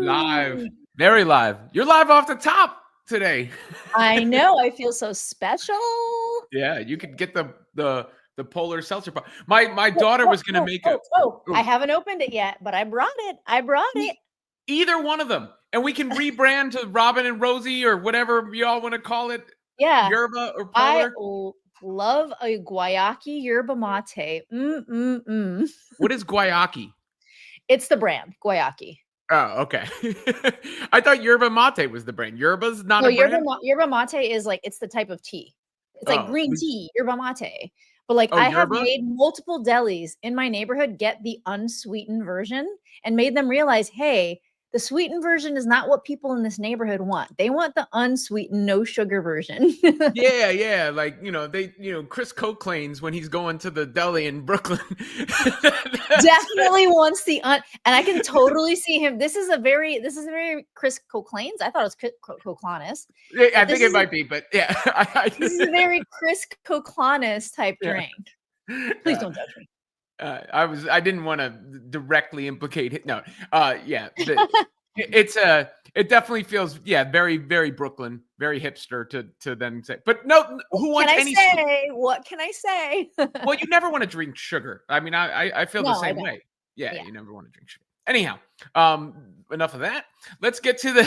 Live, Ooh. very live. You're live off the top today. I know. I feel so special. Yeah, you could get the polar seltzer. My Oh, daughter oh, was gonna oh, make a oh, oh. I oh, haven't opened it yet, but I brought it. I brought it. either one of them, and we can rebrand to Robin and Rosie or whatever y'all want to call it, Yeah. yerba or I polar. love a guayaki yerba mate. Mm. What is guayaki? It's the brand, guayaki. Oh, okay. I thought yerba mate was the brand. Yerba's not No, a brand. yerba mate is like it's the type of tea. It's like Oh, green tea, yerba mate. But like oh, I have yerba. made multiple delis in my neighborhood get the unsweetened version and made them realize, hey, the sweetened version is not what people in this neighborhood want. They want the unsweetened, no sugar version. Yeah, like Chris Coklane's when he's going to the deli in Brooklyn. Definitely wants the and I can totally see him. This is a very Chris Coclane's. I thought it was Coclanis. I think it might be, but yeah, This is a very Chris Coclanis type yeah. drink. Please don't judge me. I didn't want to directly implicate it. No, yeah, it definitely feels very very Brooklyn, very hipster to then say. But no, who wants any? What can I say? Well, you never want to drink sugar. I mean, I feel the No, I same don't. way. Yeah, Yeah. you never want to drink sugar. Anyhow, enough of that. Let's get to the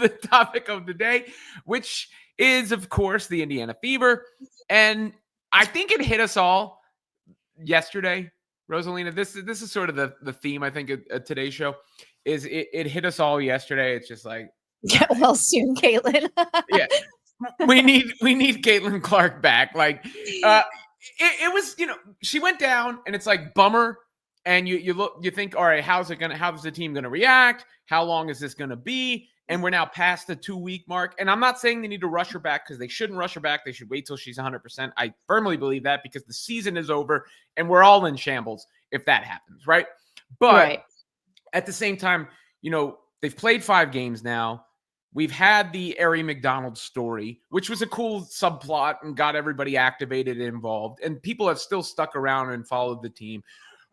the topic of the day, which is of course the Indiana Fever, and I think it hit us all yesterday, Rosalina. This is sort of the theme I think of today's show. Is it hit us all yesterday? It's just like Get well soon, Caitlin. yeah, we need Caitlin Clark back. Like it was, she went down and it's like bummer. And you think, all right, how's the team gonna react? How long is this gonna be? And we're now past the 2-week mark. And I'm not saying they need to rush her back because they shouldn't rush her back. They should wait till she's 100%. I firmly believe that because the season is over and we're all in shambles if that happens, right? But Right. at the same time, they've played 5 games now. We've had the Ari McDonald story, which was a cool subplot and got everybody activated and involved. And people have still stuck around and followed the team.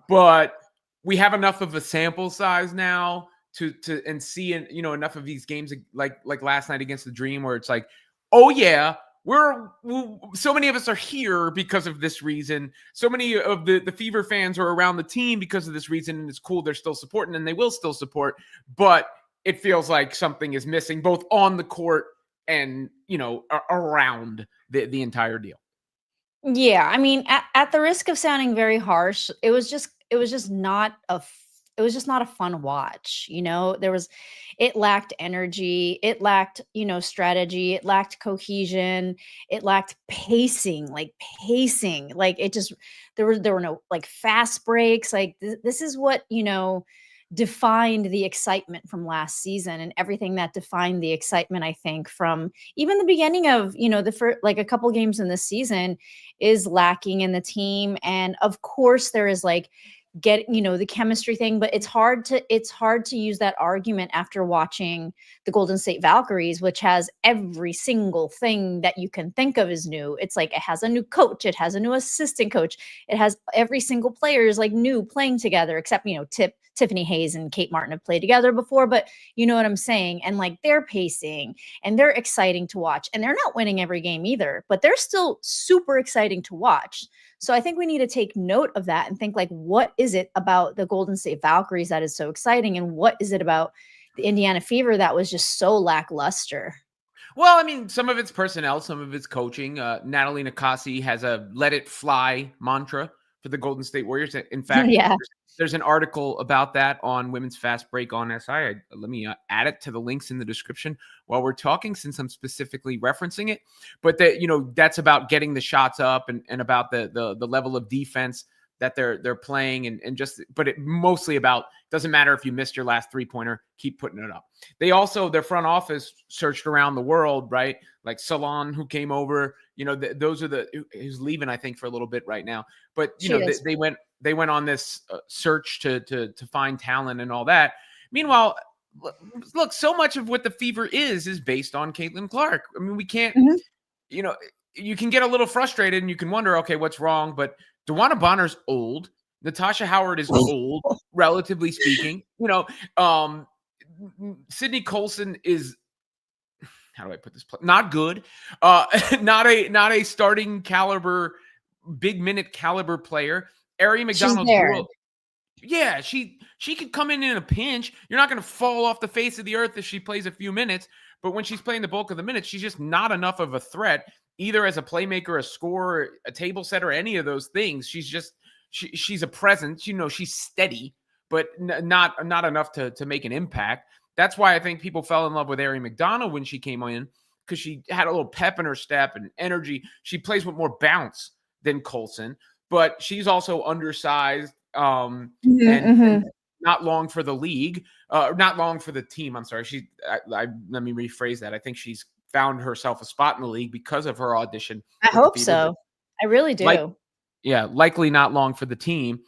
But we have enough of a sample size now to see enough of these games like last night against the Dream where it's like, oh yeah, we're so many of us are here because of this reason. So many of the Fever fans are around the team because of this reason, and it's cool they're still supporting and they will still support. But it feels like something is missing both on the court and around the entire deal. Yeah, I mean, at the risk of sounding very harsh, it was just not a fun watch. It lacked energy, it lacked, strategy, it lacked cohesion, it lacked pacing, like it just there were no like fast breaks. Like this is what, defined the excitement from last season and everything that defined the excitement, I think, from even the beginning of, the first, like a couple games in this season is lacking in the team. And of course there is like the chemistry thing, but it's hard to use that argument after watching the Golden State Valkyries, which has every single thing that you can think of is new. It's like it has a new coach, it has a new assistant coach, it has every single player is like new playing together, except Tiffany Hayes and Kate Martin have played together before, but you know what I'm saying? And like they're pacing and they're exciting to watch, and they're not winning every game either, but they're still super exciting to watch. So I think we need to take note of that and think like, what is it about the Golden State Valkyries that is so exciting? And what is it about the Indiana Fever that was just so lackluster? Well, I mean, some of it's personnel, some of it's coaching. Natalie Nakasi has a let it fly mantra for the Golden State Warriors. In fact, Yeah. there's an article about that on Women's Fastbreak on SI. Let me add it to the links in the description while we're talking, since I'm specifically referencing it. But that's about getting the shots up and about the level of defense that they're playing and just, but it mostly about, doesn't matter if you missed your last 3-pointer, keep putting it up. They also, their front office searched around the world, right? Like Salon, who came over, those are who's leaving, I think, for a little bit right now. But they went on this search to find talent and all that. Meanwhile, look, so much of what the Fever is based on Caitlin Clark. I mean, we can't, you can get a little frustrated and you can wonder, okay, what's wrong? But DeWanna Bonner's old. Natasha Howard is old, relatively speaking. Sydney Colson is, how do I put this? Not good. Not a starting caliber, big minute caliber player. Ari She's McDonald's there. real. Yeah, she could come in a pinch. You're not going to fall off the face of the earth if she plays a few minutes, but when she's playing the bulk of the minutes, she's just not enough of a threat, either as a playmaker, a scorer, a table setter, any of those things. She's a presence. She's steady, but not enough to make an impact. That's why I think people fell in love with Ari McDonald when she came in, because she had a little pep in her step and energy. She plays with more bounce than Colson, but she's also undersized. Mhm, And mhm. not long for the league, not long for the team. I'm sorry. Let me rephrase that. I think she's found herself a spot in the league because of her audition I with the hope Fever, but so. I really like, do. yeah, likely not long for the team.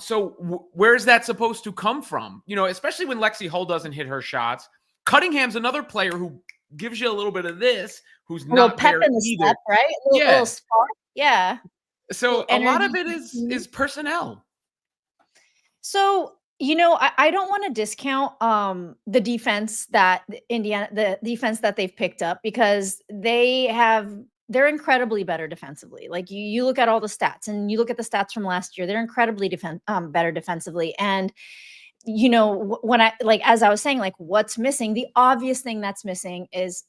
So where's that supposed to come from? Especially when Lexi Hull doesn't hit her shots. Cunningham's another player who gives you a little bit of this, who's A little not pep there in the either. step, right? A little Yeah. spark. Yeah. So Little a lot of energy. it is Mhm. is personnel. So, I don't want to discount the defense that they've picked up, because they're incredibly better defensively. Like, you look at all the stats and you look at the stats from last year, they're incredibly better defensively. And when I, like, as I was saying, like, what's missing, the obvious thing that's missing is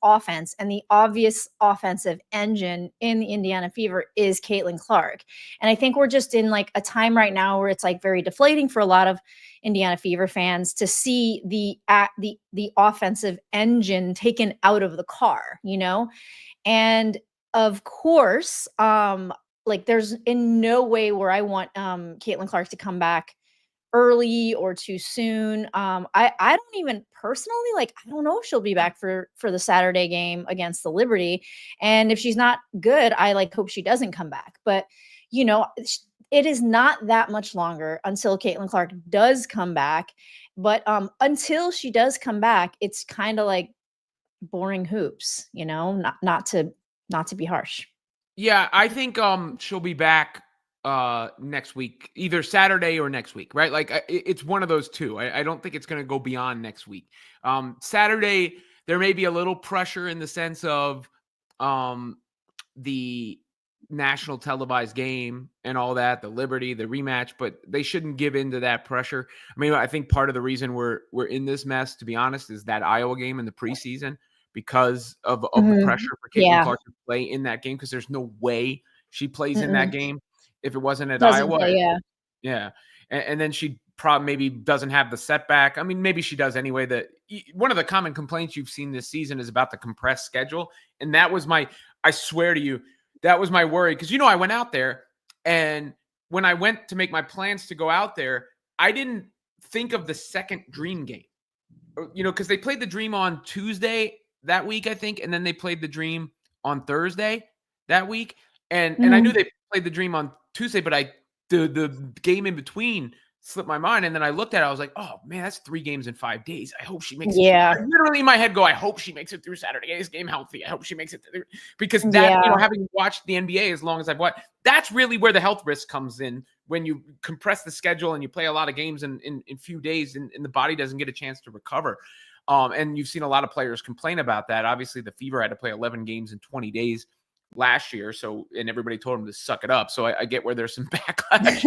offense, and the obvious offensive engine in the Indiana Fever is Caitlin Clark. And I think we're just in, like, a time right now where it's, like, very deflating for a lot of Indiana Fever fans to see the offensive engine taken out of the car. And of course, like, there's in no way where I want Caitlin Clark to come back early or too soon. I don't even personally, like, I don't know if she'll be back for the Saturday game against the Liberty. And if she's not good, I, like, hope she doesn't come back. But it is not that much longer until Caitlin Clark does come back. But until she does come back, it's kind of like boring hoops, not to be harsh. Yeah, I think she'll be back next week, either Saturday or next week, right? Like it's one of those two. I don't think it's going to go beyond next week. Saturday there may be a little pressure in the sense of the national televised game and all that, the Liberty, the rematch, but they shouldn't give in to that pressure. I mean, I think part of the reason we're in this mess, to be honest, is that Iowa game in the preseason, because of the Mhm. pressure for Caitlin Yeah. Clark to play in that game, because there's no way she plays in that Mm-mm. game if it wasn't at Doesn't Iowa. play. Yeah. Yeah. And then she probably maybe doesn't have the setback. I mean, maybe she does anyway. One of the common complaints you've seen this season is about the compressed schedule. And that was I swear to you, that was my worry. Because, I went out there, and when I went to make my plans to go out there, I didn't think of the second Dream game, because they played the Dream on Tuesday that week, I think. And then they played the Dream on Thursday that week. And I knew Mhm. they played the Dream on Tuesday, but the game in between slipped my mind. And then I looked at it, I was like, oh man, that's 3 games in 5 days. I hope she makes it through. Yeah. I literally in my head go, I hope she makes it through Saturday's game healthy. I hope she makes it through. Because that, Yeah. having watched the NBA as long as I've watched, that's really where the health risk comes in, when you compress the schedule and you play a lot of games in few days, and the body doesn't get a chance to recover. And you've seen a lot of players complain about that. Obviously, the Fever had to play 11 games in 20 days last year, and everybody told him to suck it up. So I get where there's some backlash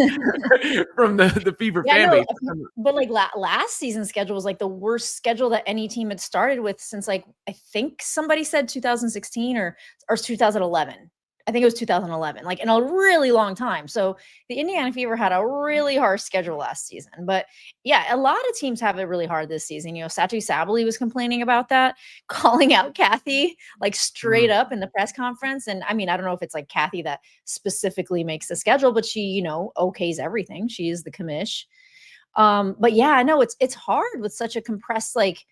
from the Fever Yeah, fan no, base. but, like, last season's schedule was, like, the worst schedule that any team had started with since, like, I think somebody said 2016 or 2011. I think it was 2011, like, in a really long time. So, the Indiana Fever had a really hard schedule last season. But, yeah, a lot of teams have it really hard this season. Satu Sabally was complaining about that, calling out Kathy, like, straight Mhm. up in the press conference. And, I mean, I don't know if it's, like, Kathy that specifically makes the schedule, but she, okays everything. She is the commish. But yeah, I know it's hard with such a compressed, like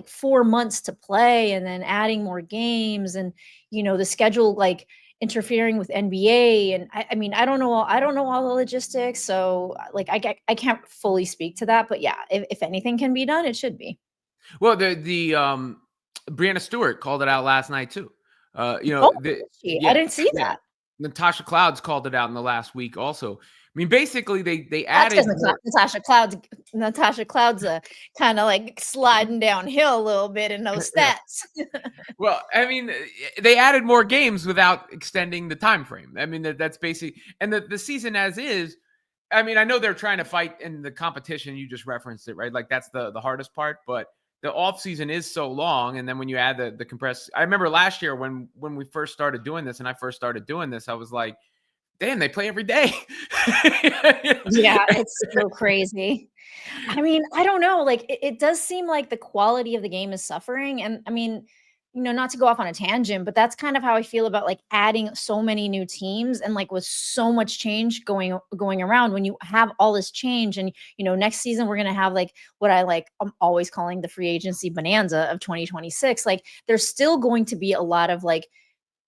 4 months to play, and then adding more games, and the schedule, like, interfering with NBA. And I mean, I don't know all the logistics, so like I can't fully speak to that. But yeah, if anything can be done, it should be. Well, the Brianna Stewart called it out last night too. Oh, The did she? I yeah, didn't see yeah. that. Natasha Clouds called it out in the last week also. mean, basically they That's added because more. Natasha Cloud's kind of like sliding downhill a little bit in those Yeah. stats. Well, I mean, they added more games without extending the time frame. I mean, that's basic. And the season as is. I mean, I know they're trying to fight in the competition. You just referenced it, right? Like that's the hardest part. But the off season is so long, and then when you add the compressed, I remember last year when we first started doing this, and I first started doing this, I was like, damn, they play every day. Yeah, it's so crazy. I mean, I don't know, like, it does seem like the quality of the game is suffering, and, I mean, not to go off on a tangent, but that's kind of how I feel about, like, adding so many new teams and, like, with so much change going around, when you have all this change and, next season, we're gonna have, like, what I'm always calling the free agency bonanza of 2026, like, there's still going to be a lot of, like,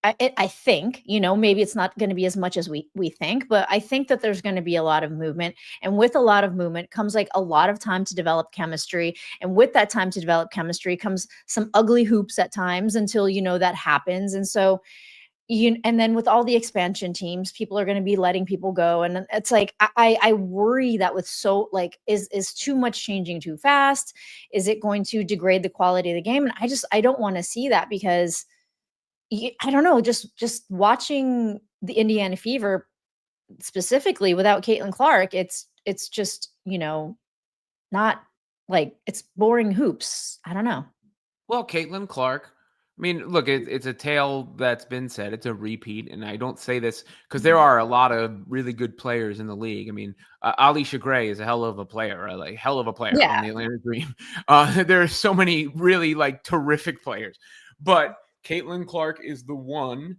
I think, maybe it's not gonna be as much as we think, but I think that there's gonna be a lot of movement, and with a lot of movement comes, like, a lot of time to develop chemistry, and with that time to develop chemistry comes some ugly hoops at times until, that happens, and so, and then with all the expansion teams, people are gonna be letting people go, and then it's like, I worry that with so like, is too much changing too fast? Is it going to degrade the quality of the game? And I don't wanna see that because I don't know, just watching the Indiana Fever specifically without Caitlin Clark, it's just, not like it's boring hoops. I don't know. Well, Caitlin Clark. I mean, look, it's a tale that's been said. It's a repeat, and I don't say this because there Mhm. are a lot of really good players in the league. I mean, Alicia Gray is a hell of a player, right? Like hell of a player on Yeah. the Atlanta Dream. There are so many really like terrific players, but Caitlin Clark is the one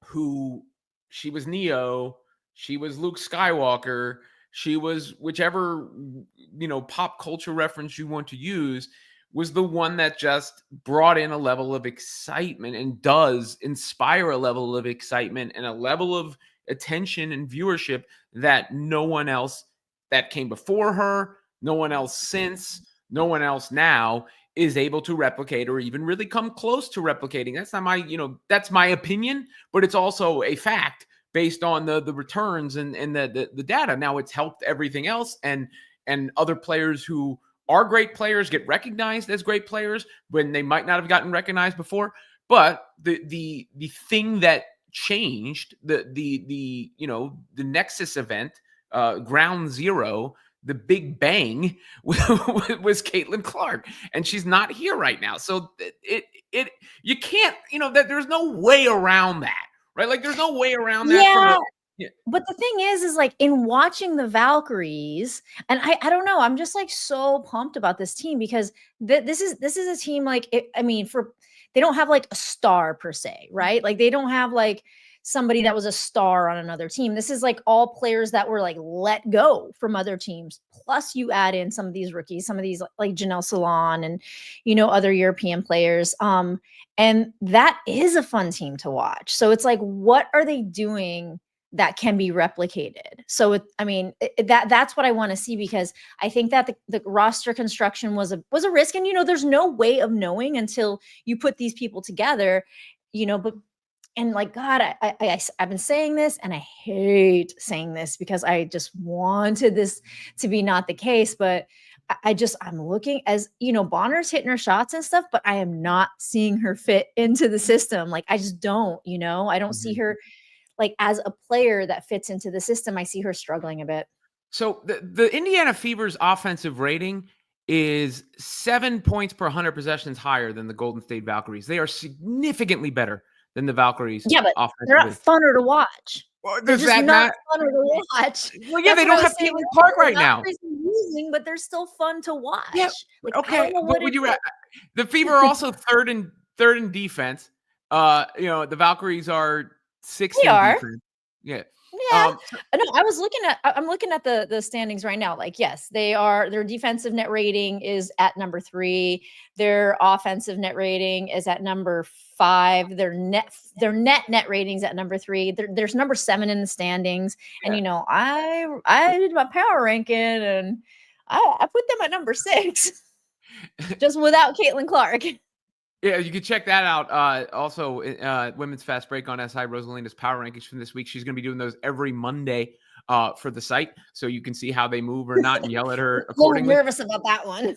who she was Neo, she was Luke Skywalker, she was whichever pop culture reference you want to use, was the one that just brought in a level of excitement and does inspire a level of excitement and a level of attention and viewership that no one else that came before her, no one else since, no one else now is able to replicate or even really come close to replicating. That's not my, that's my opinion, but it's also a fact based on the returns and the data. Now it's helped everything else, and other players who are great players get recognized as great players when they might not have gotten recognized before. But the thing that changed the Nexus event, Ground Zero, the Big Bang was Caitlin Clark, and she's not here right now. So it you can't that there's no way around that, right? Like there's no way around that from a Yeah. yeah. But the thing is like in watching the Valkyries, and I don't know, I'm just like so pumped about this team because this is a team like I mean, for they don't have like a star per se, right? Like they don't have like somebody that was a star on another team. This is like all players that were like let go from other teams. Plus, you add in some of these rookies, some of these like Janelle Salon and other European players. And that is a fun team to watch. So it's like, what are they doing that can be replicated? So I mean, that's what I want to see because I think that the roster construction was a risk, and there's no way of knowing until you put these people together, but and like God, I've been saying this, and I hate saying this because I just wanted this to be not the case, but I'm looking as Bonner's hitting her shots and stuff, but I am not seeing her fit into the system. Like I just don't, I don't see Mhm. her like as a player that fits into the system. I see her struggling a bit. So the Indiana Fever's offensive rating is 7 points per 100 possessions higher than the Golden State Valkyries. They are significantly better than the Valkyries Yeah, but they're not offensively. funner to watch. Well, They're does just that not not? funner to watch. Well, yeah, That's they what I don't was have saying Caitlin Clark earlier. right The now. Valkyries are losing, but they're still fun to Yeah, watch. Like I okay, don't know but what it would you? is. The Fever are also third in defense. The Valkyries are sixth They in are. defense. Yeah. Yeah. No, I'm looking at the standings right now. Like, yes, their defensive net rating is at number 3. Their offensive net rating is at number 5. Their net ratings at number 3. There's number 7 in the standings. And Yeah. I did my power ranking and I put them at number 6 just without Caitlin Clark. Yeah, you can check that out. Also, Women's Fast Break on SI, Rosalina's Power Rankings from this week. She's going to be doing those every Monday for the site, so you can see how they move or not and yell at her A little accordingly. nervous about that one.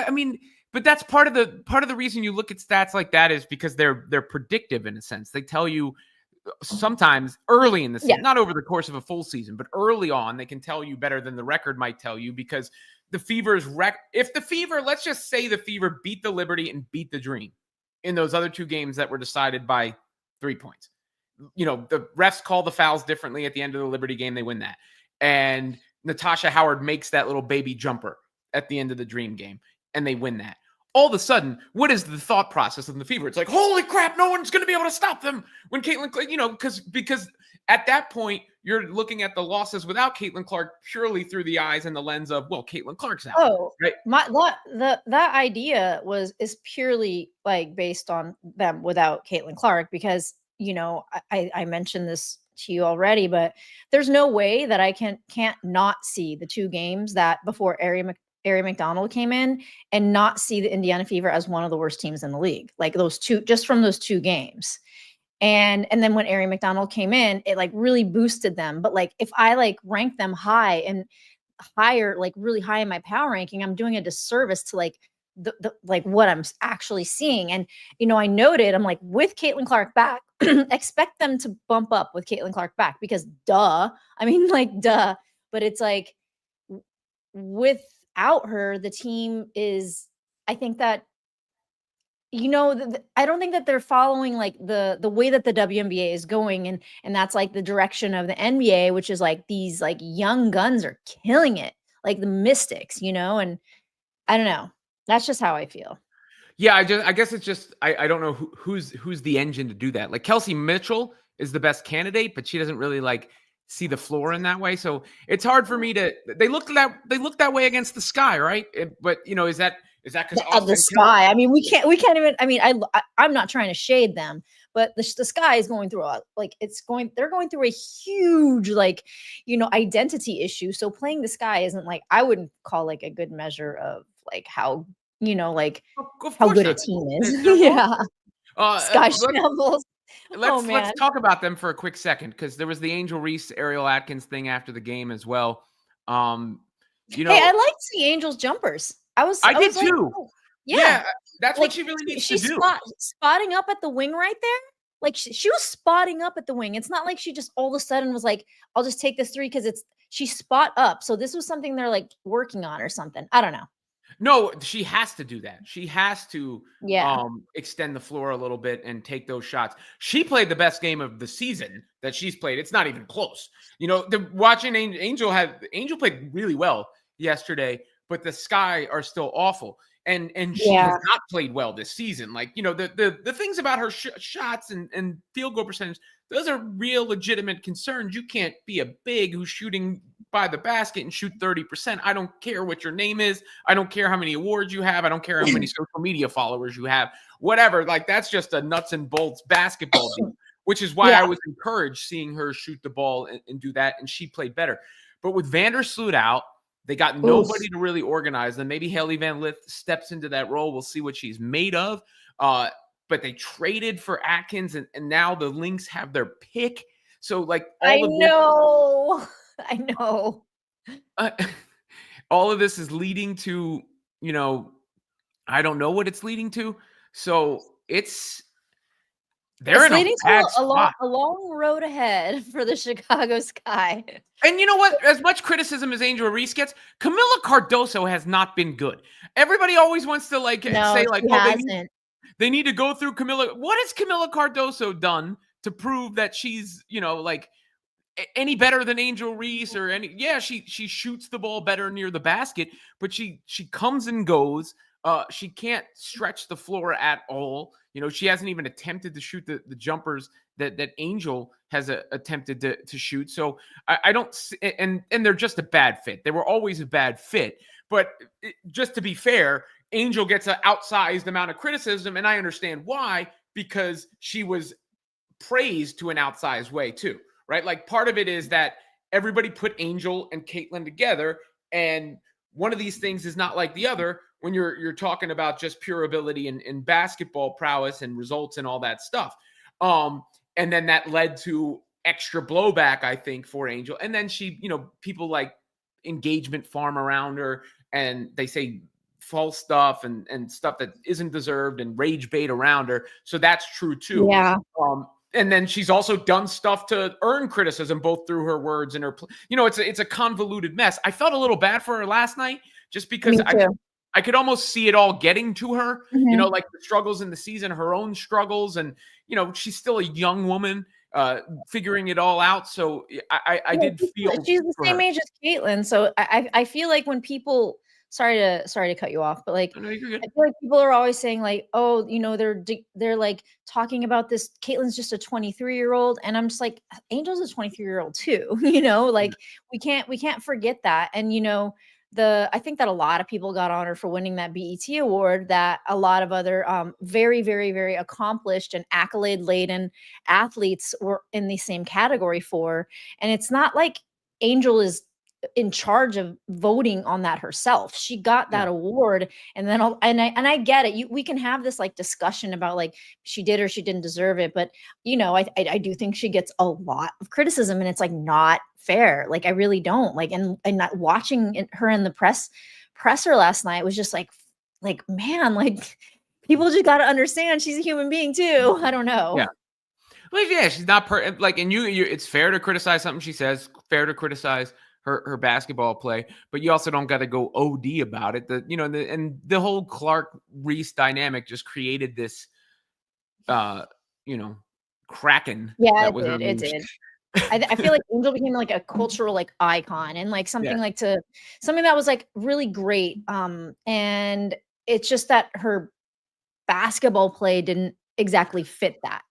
I mean, but that's part of the reason you look at stats like that is because they're predictive in a sense. They tell you sometimes early in the Yeah. season, not over the course of a full season, but early on, they can tell you better than the record might tell you because the Fever's if the Fever, let's just say the Fever beat the Liberty and beat the Dream in those other two games that were decided by 3 points. The refs call the fouls differently at the end of the Liberty game. They win that. And Natasha Howard makes that little baby jumper at the end of the Dream game, and they win that. All of a sudden, what is the thought process of the Fever? It's like, holy crap, no one's going to be able to stop them when Caitlin, because at that point, you're looking at the losses without Caitlin Clark purely through the eyes and the lens of, well, Caitlin Clark's out. Oh, right? That idea is purely like based on them without Caitlin Clark because I mentioned this to you already, but there's no way that I can't not see the two games that before Ari McDonald came in and not see the Indiana Fever as one of the worst teams in the league. Like those two, just from those two games. And then when Ari McDonald came in, it like really boosted them. But like if I like rank them high and higher, like really high in my power ranking, I'm doing a disservice to like the like what I'm actually seeing. And I noted, I'm like, with Caitlin Clark back, expect them to bump up with Caitlin Clark back because duh. I mean, like duh. But it's like without her, the team is, I think that I don't think that they're following like the way that the WNBA is going, and that's like the direction of the NBA, which is like these like young guns are killing it, like the Mystics, and I don't know. That's just how I feel. Yeah, I guess it's just I don't know who's the engine to do that. Like Kelsey Mitchell is the best candidate, but she doesn't really like see the floor in that way. So it's hard for me to. They look that way against the Sky, right? But is that because Of the Sky? I mean, we can't even. I mean, I'm not trying to shade them, but the Sky is going through they're going through a huge like identity issue. So playing the Sky isn't like, I wouldn't call like a good measure of like how like how good a team is. Yeah. Sky Shambles. Let's talk about them for a quick second because there was the Angel Reese, Ariel Atkins thing after the game as well. Hey, I liked the Angels jumpers. I did like, too. oh, yeah, that's like, what she really needs to do. Spotting up at the wing right there. Like she was spotting up at the wing. It's not like she just all of a sudden was like, I'll just take this three because she spot up. So this was something they're like working on or something. I don't know. No, she has to do that. She has to extend the floor a little bit and take those shots. She played the best game of the season that she's played. It's not even close. Watching Angel played really well yesterday, but the Sky are still awful. And she has not played well this season. Like, the things about her shots and field goal percentage, those are real legitimate concerns. You can't be a big who's shooting by the basket and shoot 30%. I don't care what your name is. I don't care how many awards you have. I don't care how many social media followers you have. Whatever. Like, that's just a nuts and bolts basketball deal, which is why I was encouraged seeing her shoot the ball and do that. And she played better. But with Vandersloot out, they got nobody to really organize them. Maybe Haley Van Lith steps into that role. We'll see what she's made of. But they traded for Atkins, and now the Lynx have their pick. So, like, I know. All of this is leading to, I don't know what it's leading to. So they're leading to a long road ahead for the Chicago Sky. And you know what? As much criticism as Angel Reese gets, Camila Cardoso has not been good. Everybody always wants to say like, oh, they need to go through Camila. What has Camila Cardoso done to prove that she's, like any better than Angel Reese or any? Yeah, she shoots the ball better near the basket, but she comes and goes. She can't stretch the floor at all. She hasn't even attempted to shoot the jumpers that Angel has attempted to shoot. So I don't, and they're just a bad fit. They were always a bad fit. But just to be fair, Angel gets an outsized amount of criticism, and I understand why, because she was praised to an outsized way too, right? Like, part of it is that everybody put Angel and Caitlin together, and one of these things is not like the other when you're talking about just pure ability and basketball prowess and results and all that stuff. And then that led to extra blowback, I think, for Angel. And then she, people like engagement farm around her and they say false stuff and stuff that isn't deserved and rage bait around her. So that's true too. Yeah. And then she's also done stuff to earn criticism, both through her words and her, it's a convoluted mess. I felt a little bad for her last night just because Me too. I could almost see it all getting to her, Mhm. like the struggles in the season, her own struggles. And, she's still a young woman figuring it all out. So I did feel she's the for same her. age as Caitlyn. So I feel like when people sorry to cut you off, but like I know you're good. I feel like people are always saying like, oh, they're like talking about this. Caitlyn's just a 23-year-old, and I'm just like, Angel's a 23-year-old too. Like we can't forget that. And I think that a lot of people got honored for winning that BET award that a lot of other very, very, very accomplished and accolade laden athletes were in the same category for. And it's not like Angel is in charge of voting on that herself. She got Yeah. that award, and then I get it. We can have this like discussion about like she did or she didn't deserve it, but I do think she gets a lot of criticism, and it's like not fair. Like I really don't like, and not watching her in the presser last night was just like man, like people just got to understand she's a human being too. I don't know. Yeah. Well, yeah, she's not like, and you, it's fair to criticize something she says, fair to criticize her basketball play, but you also don't got to go OD about it. And the whole Clark-Reese dynamic just created this, Kraken Yeah, that it was did. It released. did. I feel like Angel became like a cultural like icon and like Yeah. something that was like really great. And it's just that her basketball play didn't exactly fit that.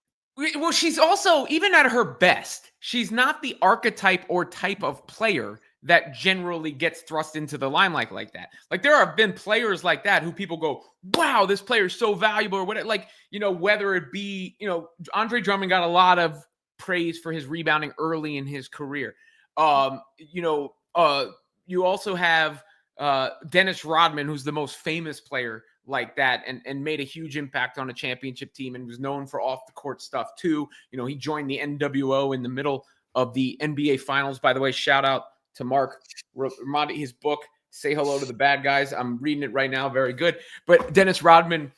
Well, she's also, even at her best, she's not the archetype or type of player that generally gets thrust into the limelight like that. Like there have been players like that who people go, wow, this player is so valuable, or whatever. Like, whether it be, Andre Drummond got a lot of praise for his rebounding early in his career. You also have Dennis Rodman, who's the most famous player like that, and made a huge impact on a championship team and was known for off the court stuff too. He joined the NWO in the middle of the NBA finals. By the way, shout out to Mark Ramadi, his book, Say Hello to the Bad Guys. I'm reading it right now. Very good. But Dennis Rodman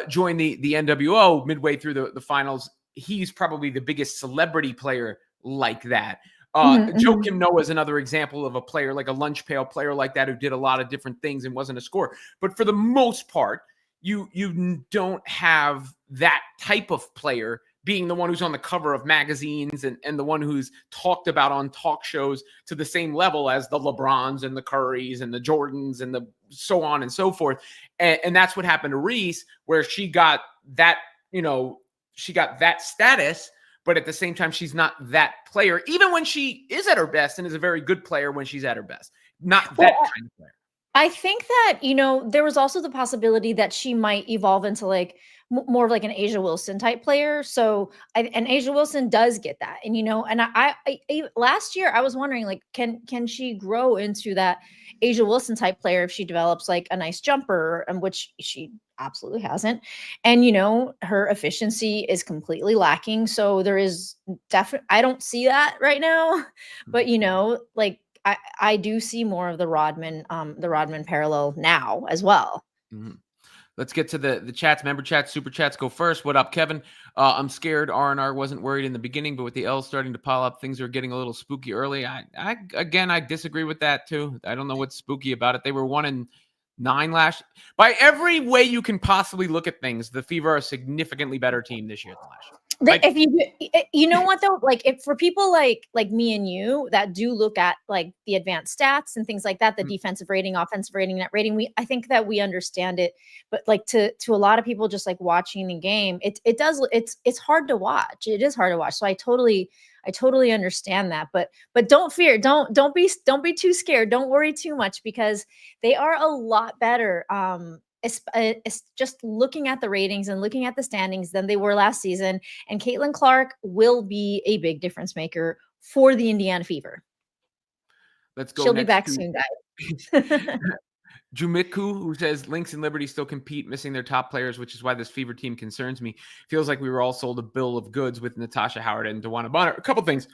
joined the NWO midway through the finals. He's probably the biggest celebrity player like that. Joakim Noah is another example of a player, like a lunch pail player like that, who did a lot of different things and wasn't a scorer. But for the most part, you don't have that type of player being the one who's on the cover of magazines and the one who's talked about on talk shows to the same level as the LeBrons and the Currys and the Jordans and the so on and so forth. And that's what happened to Reese, where she got that, status. But at the same time, she's not that player, even when she is at her best and is a very good player when she's at her best. Not that kind of player. I think that, there was also the possibility that she might evolve into like more of like an Asia Wilson type player. So, and Asia Wilson does get that. And, and I last year I was wondering like, can she grow into that Asia Wilson type player if she develops like a nice jumper, and which she absolutely hasn't. And, her efficiency is completely lacking. So there is definitely, I don't see that right now, but, like, I do see more of the Rodman parallel now as well. Mm-hmm. Let's get to the chats. Member chats, super chats go first. What up, Kevin? I'm scared. R&R wasn't worried in the beginning, but with the L starting to pile up, things are getting a little spooky early. I disagree with that too. I don't know what's spooky about it. They were 1-9 last. By every way you can possibly look at things, the Fever are a significantly better team this year than last year. Like, if you know what though, like if for people like me and you that do look at like the advanced stats and things like that, the defensive rating, offensive rating, net rating, I think that we understand it, but like to a lot of people just like watching the game, it's hard to watch. It is hard to watch. So I totally understand that, but don't fear, don't be too scared. Don't worry too much because they are a lot better. It's just looking at the ratings and looking at the standings than they were last season. And Caitlin Clark will be a big difference maker for the Indiana Fever. Let's go. She'll be back soon, guys. Jumiku, who says Lynx and Liberty still compete, missing their top players, which is why this Fever team concerns me. Feels like we were all sold a bill of goods with Natasha Howard and DeWanna Bonner. A couple things.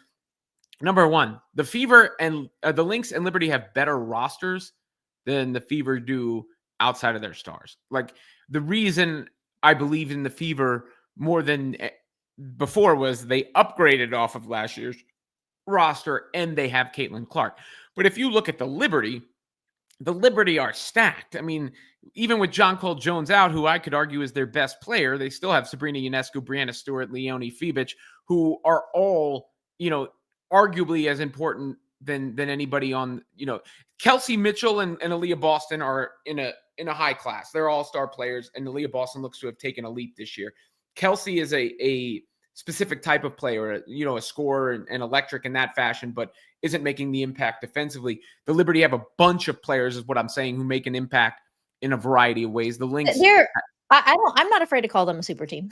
Number one, the Fever and the Lynx and Liberty have better rosters than the Fever do outside of their stars. Like the reason I believe in the Fever more than before was they upgraded off of last year's roster and they have Caitlin Clark. But if you look at the Liberty are stacked. I mean, even with John Cole Jones out, who I could argue is their best player, they still have Sabrina Ionescu, Brianna Stewart, Leonie Fibich, who are all, arguably as important than anybody on, Kelsey Mitchell and Aaliyah Boston are in a high class. They're all-star players, and Aaliyah Boston looks to have taken a leap this year. Kelsey is a specific type of player, a scorer and electric in that fashion, but isn't making the impact defensively. The Liberty have a bunch of players, is what I'm saying, who make an impact in a variety of ways. The Lynx, I'm not afraid to call them a super team.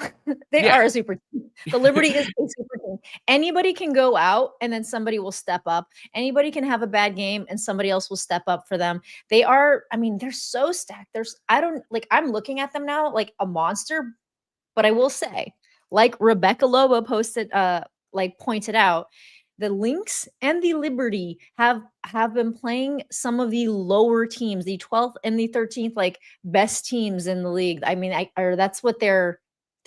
They Yeah. are a super team. The Liberty is a super team. Anybody can go out and then somebody will step up. Anybody can have a bad game and somebody else will step up for them. They're so stacked. I'm looking at them now like a monster, but I will say, like Rebecca Lobo pointed out, the Lynx and the Liberty have been playing some of the lower teams, the 12th and the 13th, like best teams in the league. I mean, that's what their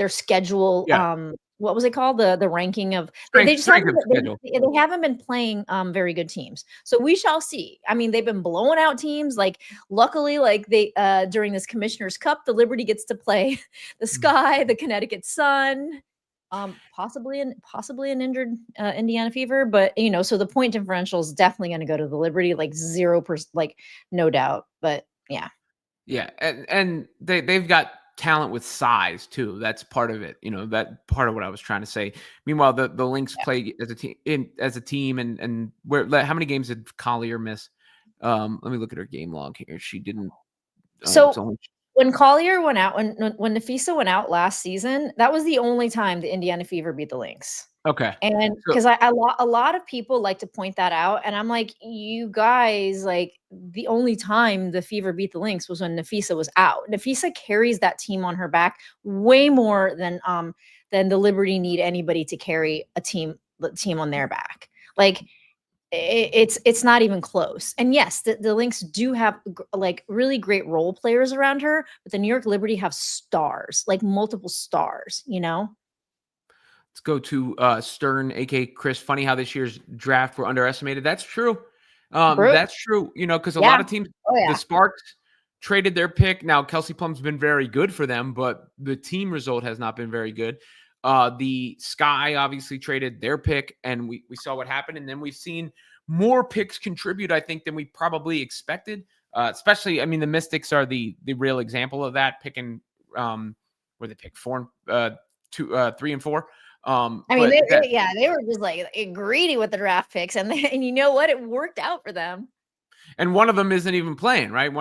schedule. Yeah. What was it called? The ranking of they just strength haven't of schedule. they haven't been playing very good teams. So we shall see. I mean, they've been blowing out teams. Like luckily, like they during this Commissioner's Cup, the Liberty gets to play the Sky, the Connecticut Sun. Possibly an injured Indiana Fever, but so the point differential is definitely going to go to the Liberty, like 0%, like no doubt. But yeah, and they've got talent with size too. That's part of it. That part of what I was trying to say. Meanwhile, the Lynx play as a team, and how many games did Collier miss? Let me look at her game log here. She didn't. When Collier went out, when Nafisa went out last season, that was the only time the Indiana Fever beat the Lynx. Okay. And because a lot of people like to point that out, and I'm like, you guys, like the only time the Fever beat the Lynx was when Nafisa was out. Nafisa carries that team on her back way more than the Liberty need anybody to carry the team on their back. Like it's not even close. And yes, the Lynx do have like really great role players around her, but the New York Liberty have stars, like multiple stars, Let's go to Stern, aka Chris. Funny how this year's draft were underestimated. That's true. That's true. Because a lot of teams, the Sparks traded their pick. Now Kelsey Plum's been very good for them, but the team result has not been very good. The Sky obviously traded their pick, and we saw what happened. And then we've seen more picks contribute, I think, than we probably expected. Especially, I mean, the Mystics are the real example of that, picking where they pick 3 and 4. They were just like greedy with the draft picks, and you know what? It worked out for them. And one of them isn't even playing, right?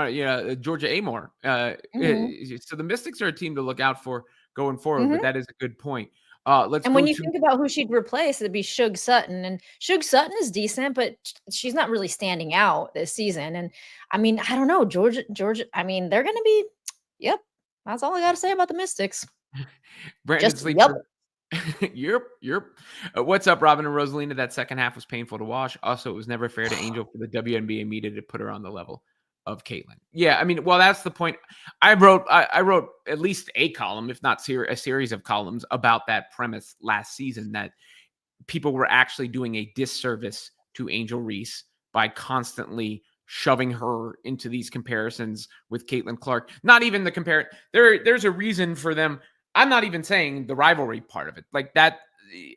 Georgia Amore. So the Mystics are a team to look out for going forward, but that is a good point. When you think about who she'd replace, it'd be Shug Sutton. And Shug Sutton is decent, but she's not really standing out this season. And I mean, I don't know, Georgia. I mean, they're going to be, yep. That's all I got to say about the Mystics. Brandon Sleeper. Yep. What's up, Robin and Rosalina? That second half was painful to watch. Also, it was never fair to Angel for the WNBA media to put her on the level of Caitlin. Yeah, I mean, well, that's the point. I wrote at least a column, if not a series of columns about that premise last season, that people were actually doing a disservice to Angel Reese by constantly shoving her into these comparisons with Caitlin Clark. Not even the compare. There's a reason for them. I'm not even saying the rivalry part of it. Like that,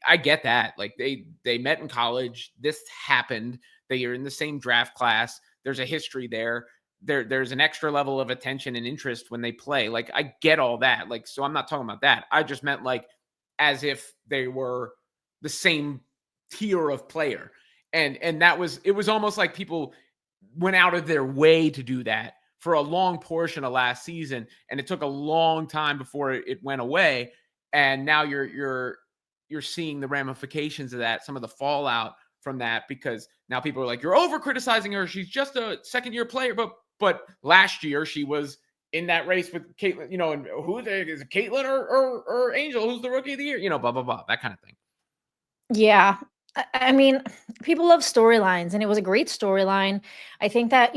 I get that. Like they met in college. This happened. They are in the same draft class. There's a history there. There's an extra level of attention and interest when they play. Like I get all that. Like, so I'm not talking about that. I just meant like as if they were the same tier of player. And it was almost like people went out of their way to do that for a long portion of last season, and it took a long time before it went away. And now you're seeing the ramifications of that, some of the fallout from that, because now people are like, you're over criticizing her. She's just a second-year player, but last year she was in that race with Caitlin, and who is it, Caitlin or Angel? Who's the rookie of the year? Blah blah blah, that kind of thing. Yeah, I mean, people love storylines, and it was a great storyline. I think that,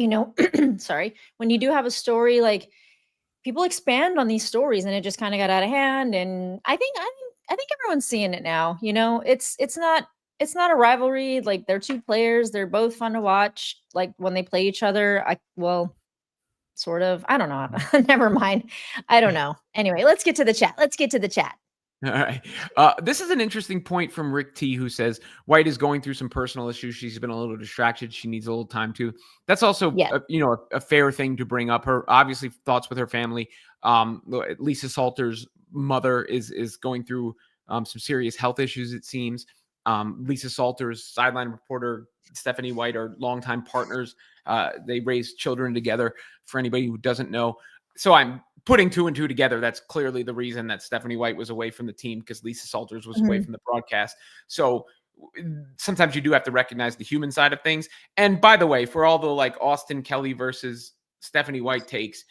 sorry, when you do have a story, like, people expand on these stories, and it just kind of got out of hand. And I think everyone's seeing it now. It's not a rivalry. Like, they're two players. They're both fun to watch. Like, when they play each other, well, sort of. I don't know. Never mind. I don't know. Anyway, let's get to the chat. Let's get to the chat. All right. This is an interesting point from Rick T, who says White is going through some personal issues. She's been a little distracted. She needs a little time too. That's also, Yeah. a fair thing to bring up. Her obviously thoughts with her family. Lisa Salter's mother is going through some serious health issues. It seems. Lisa Salter's sideline reporter Stephanie White are longtime partners. They raised children together. For anybody who doesn't know, so I'm putting two and two together. That's clearly the reason that Stephanie White was away from the team, because Lisa Salters was away Mhm. from the broadcast. So sometimes you do have to recognize the human side of things. And by the way, for all the like Austin Kelly versus Stephanie White takes,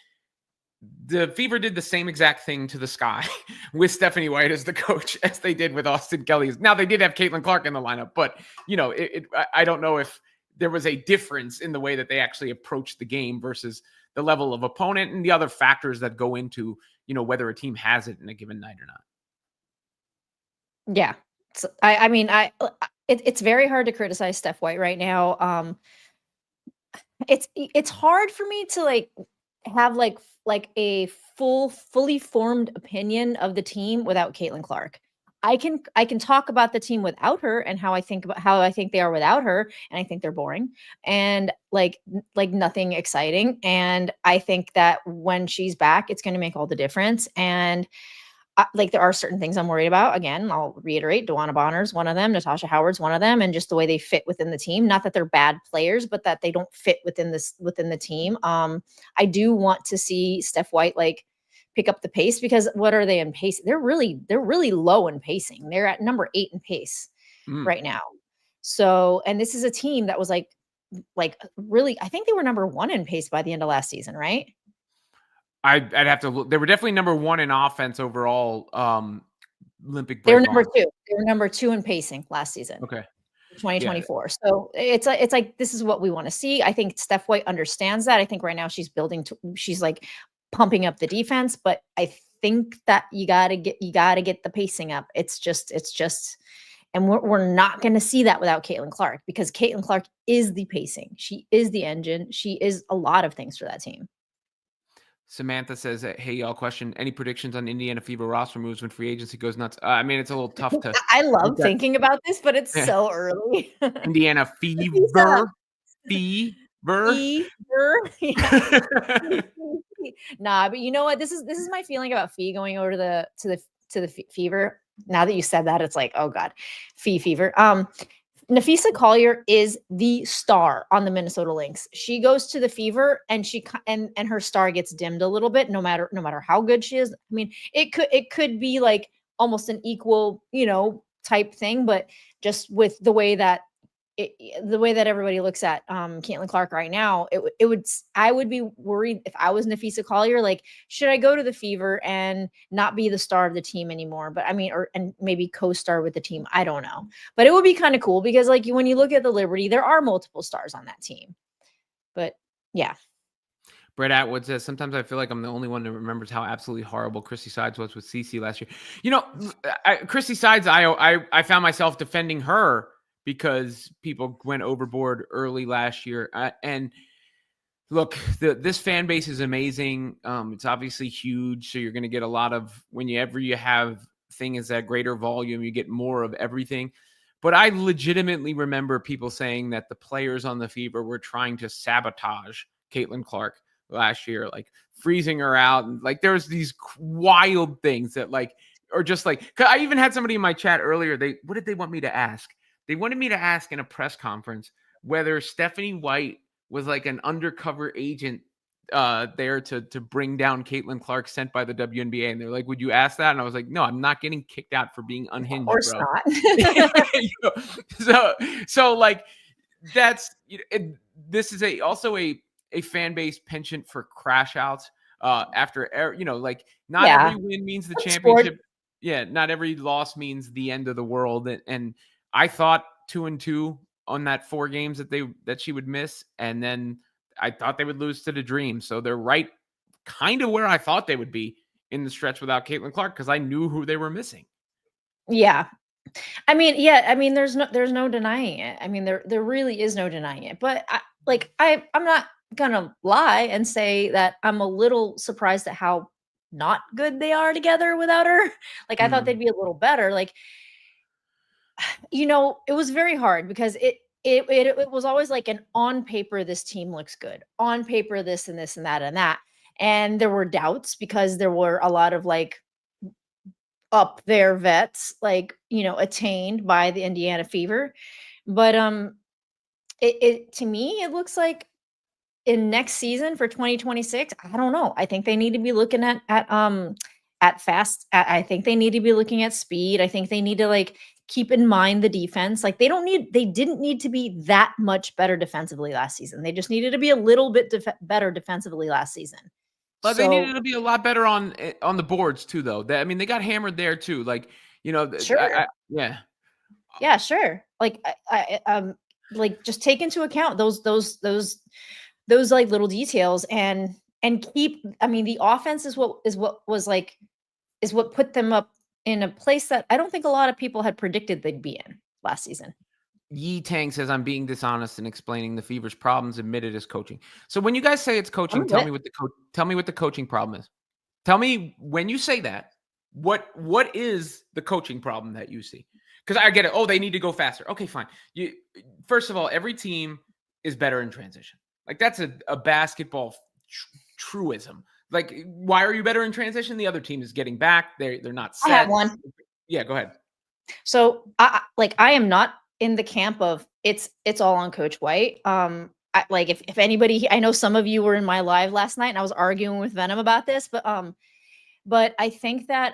the Fever did the same exact thing to the Sky with Stephanie White as the coach as they did with Austin Kelly. Now they did have Caitlin Clark in the lineup, but I don't know if there was a difference in the way that they actually approached the game versus the level of opponent and the other factors that go into, whether a team has it in a given night or not. Yeah. So, I mean, it's very hard to criticize Steph White right now. It's hard for me to have a fully formed opinion of the team without Caitlin Clark. I can talk about the team without her, and how I think they are without her, and I think they're boring, and like nothing exciting. And I think that when she's back, it's going to make all the difference. And there are certain things I'm worried about. Again, I'll reiterate, Dewana Bonner's one of them, Natasha Howard's one of them, and just the way they fit within the team. Not that they're bad players, but that they don't fit within the team. I do want to see Steph White pick up the pace, because what are they in pace? They're really low in pacing. They're at number 8 in pace Mm. right now. So, and this is a team that was really, I think they were number 1 in pace by the end of last season, right? I'd have to look. They were definitely number 1 in offense overall. Olympic They were break number on. 2. They were number 2 in pacing last season. Okay. Yeah. 2024. So it's like this is what we want to see. I think Steph White understands that. I think right now she's pumping up the defense, but I think that you got to get the pacing up. It's just and we're not going to see that without Caitlin Clark, because Caitlin Clark is the pacing. She is the engine. She is a lot of things for that team. Samantha says, "Hey y'all, question: any predictions on Indiana Fever roster moves when free agency goes nuts?" I mean, it's a little tough to I look love at. thinking about this, but it's Yeah. so early. Indiana Nafisa, Fever. Fever. Yeah. Nah, but you know what? This is my feeling about Fee going over to the Fever. Now that you said that, it's like, oh god, Fever. Nafisa Collier is the star on the Minnesota Lynx. She goes to the Fever, and and her star gets dimmed a little bit, no matter how good she is. I mean, it could be like almost an equal, type thing, but just with the way that everybody looks at Caitlin Clark right now, I would be worried if I was Nafisa Collier. Like, should I go to the Fever and not be the star of the team anymore? But I mean, and maybe co-star with the team. I don't know, but it would be kind of cool, because when you look at the Liberty, there are multiple stars on that team. But yeah. Brett Atwood says, "Sometimes I feel like I'm the only one that remembers how absolutely horrible Chrissy Sides was with CC last year." Chrissy Sides, I found myself defending her because people went overboard early last year. And look, this fan base is amazing. It's obviously huge, so you're going to get a lot of, whenever you have things at greater volume, you get more of everything. But I legitimately remember people saying that the players on the Fever were trying to sabotage Caitlin Clark last year, like freezing her out, and there's these wild things that or just 'cause I even had somebody in my chat earlier. What did they want me to ask? They wanted me to ask in a press conference whether Stephanie White was like an undercover agent there to bring down Caitlin Clark sent by the WNBA. And they're like, "Would you ask that?" And I was like, "No, I'm not getting kicked out for being Of unhinged, course bro." not. So that's this is also a fan base penchant for crash outs after not Yeah. every win means the Sport. championship. Yeah, not every loss means the end of the world. And I thought 2-2 on that 4 games that she would miss, and then I thought they would lose to the Dream. So they're right kind of where I thought they would be in the stretch without Caitlin Clark because I knew who they were missing. Yeah. I mean, yeah, I mean, there's no denying it. I mean, there really is no denying it. But I'm not gonna lie and say that I'm a little surprised at how not good they are together without her. Like, I thought they'd Mm. be a little better. Like, it was very hard because it was always like an on paper, this team looks good. On paper, this and this and that and that. And there were doubts because there were a lot of like up their vets, like, attained by the Indiana Fever. But it to me, it looks like in next season for 2026, I don't know. I think they need to be looking at fast. I think they need to be looking at speed. I think they need to like keep in mind the defense. Like they didn't need to be that much better defensively last season. They just needed to be a little bit better defensively last season. But they needed So to be a lot better on the boards too, though. I mean, they got hammered there too. Like, sure. yeah. Yeah, sure. Like just take into account those like little details and keep. I mean, the offense is what put them up in a place that I don't think a lot of people had predicted they'd be in last season. Yi Tang says I'm being dishonest in explaining the Fever's problems admitted as coaching. So when you guys say it's coaching, Some of it. tell me what the coaching problem is. Tell me when you say that, what is the coaching problem that you see? Because I get it. Oh, they need to go faster. Okay, fine. First of all, every team is better in transition. Like that's a basketball truism. Like, why are you better in transition? The other team is getting back. They're not I have set. one. Yeah, go ahead. So I am not in the camp of it's all on Coach White. Like if anybody, I know some of you were in my live last night and I was arguing with Venom about this, but I think that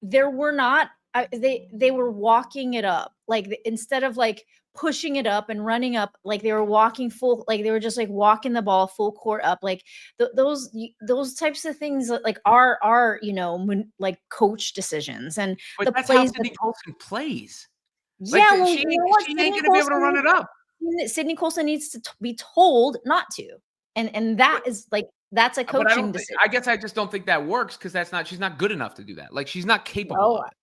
there were not they were walking it up, like instead of like pushing it up and running up, like they were walking full, like they were just like walking the ball full court up, like those types of things like are like coach decisions and But the that's how plays that Sydney Colson plays. Like yeah, well, she you know ain't what, she ain't gonna be able to run it up. Sydney Colson needs to be told not to, and that But is like that's a but I coaching don't think decision. I guess I just don't think that works because she's not good enough to do that. Like she's not capable Well, of it.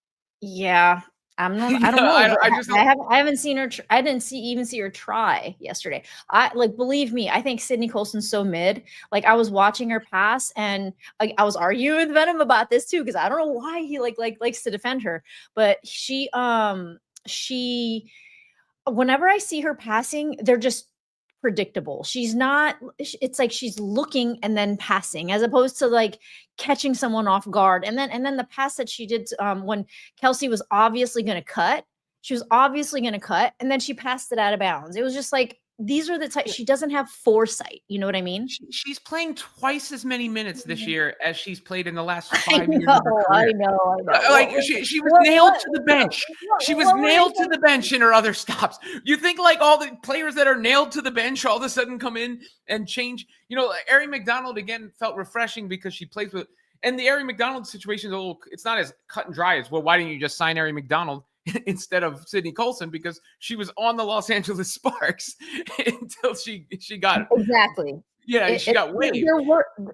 yeah, I'm not. I Yeah, don't know, but I just don't. I haven't seen her. I didn't see her try yesterday. I like believe me. I think Sydney Colson's so mid. Like I was watching her pass, and I was arguing with Venom about this too because I don't know why he likes to defend her, but she whenever I see her passing, they're just predictable. She's not it's like she's looking and then passing as opposed to like catching someone off guard. And then the pass that she did when Kelsey was obviously going to cut, she was obviously going to cut and then she passed it out of bounds. It was just like these are the type she doesn't have foresight, you know what I mean? She's playing twice as many minutes this year as she's played in the last I 5 years of her know, I career. know, I know. Like she was nailed to the bench. She was What were you nailed to the bench in her other stops. You think like all the players that are nailed to the bench all of a sudden come in and change? Ari McDonald again felt refreshing because she plays with, and the Ari McDonald situation is a little. It's not as cut and dry as well. Why didn't you just sign Ari McDonald instead of Sydney Colson? Because she was on the Los Angeles Sparks until she got exactly. she got waived.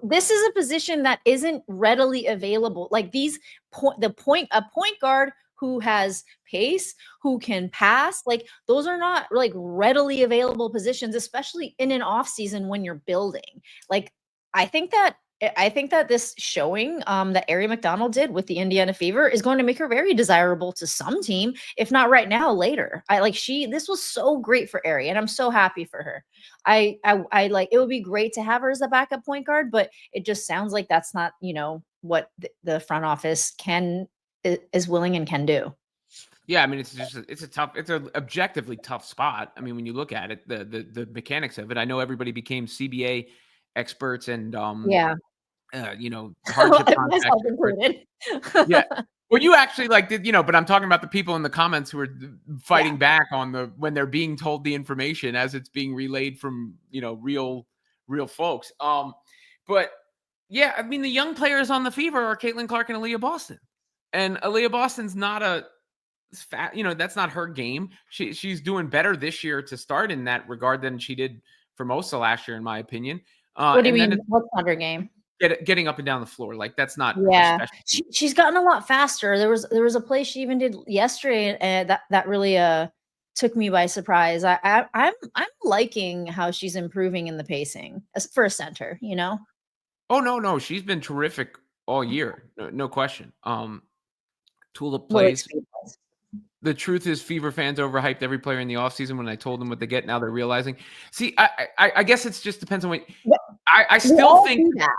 This is a position that isn't readily available. Like a point guard who has pace, who can pass, like those are not like readily available positions, especially in an off season when you're building. Like I think that this showing that Ari McDonald did with the Indiana Fever is going to make her very desirable to some team, if not right now, later. This was so great for Ari, and I'm so happy for her. I like it would be great to have her as a backup point guard, but it just sounds like that's not, what the front office is willing and can do. Yeah, I mean it's an objectively tough spot. I mean, when you look at it, the mechanics of it. I know everybody became CBA experts and Yeah. hardship contract Myself experts. included. Yeah. Well, you actually but I'm talking about the people in the comments who are fighting back on when they're being told the information as it's being relayed from, real folks. But yeah, I mean, the young players on the Fever are Caitlin Clark and Aaliyah Boston. And Aaliyah Boston's not a that's not her game. She's doing better this year to start in that regard than she did for most of last year, in my opinion. What do you And then mean? it's What's not her game? getting up and down the floor. Like that's not her Yeah, specialty. she's gotten a lot faster. There was a play she even did yesterday, that really took me by surprise. I'm liking how she's improving in the pacing as for a center. Oh no, she's been terrific all year, no question. Tulip Well, plays. The truth is, Fever fans overhyped every player in the offseason. When I told them what they get, now they're realizing. See, I guess it just depends on what. I we still all think do that.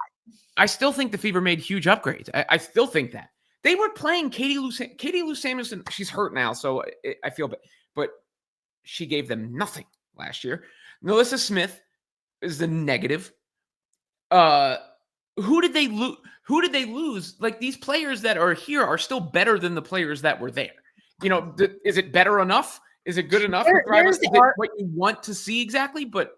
I still think the Fever made huge upgrades. I still think that they were playing Katie Lou Samuelson. She's hurt now, so I feel bad, but she gave them nothing last year. Melissa Smith is the negative. Who did they lose? Who did they lose? Like these players that are here are still better than the players that were there. Is it better enough? Is it good enough? Is it what you want to see exactly? But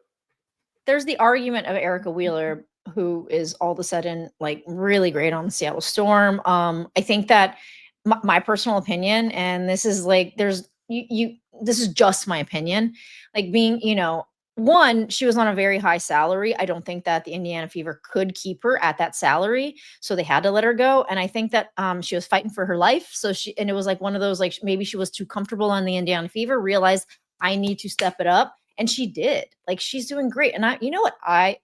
there's the argument of Erica Wheeler, who is all of a sudden like really great on the Seattle Storm. I think that my personal opinion, and this is like there's you this is just my opinion, like being, one, she was on a very high salary. I don't think that the Indiana Fever could keep her at that salary, so they had to let her go. And I think that she was fighting for her life. And it was like one of those, like maybe she was too comfortable on the Indiana Fever, realized I need to step it up, and she did. Like she's doing great, and you know what, I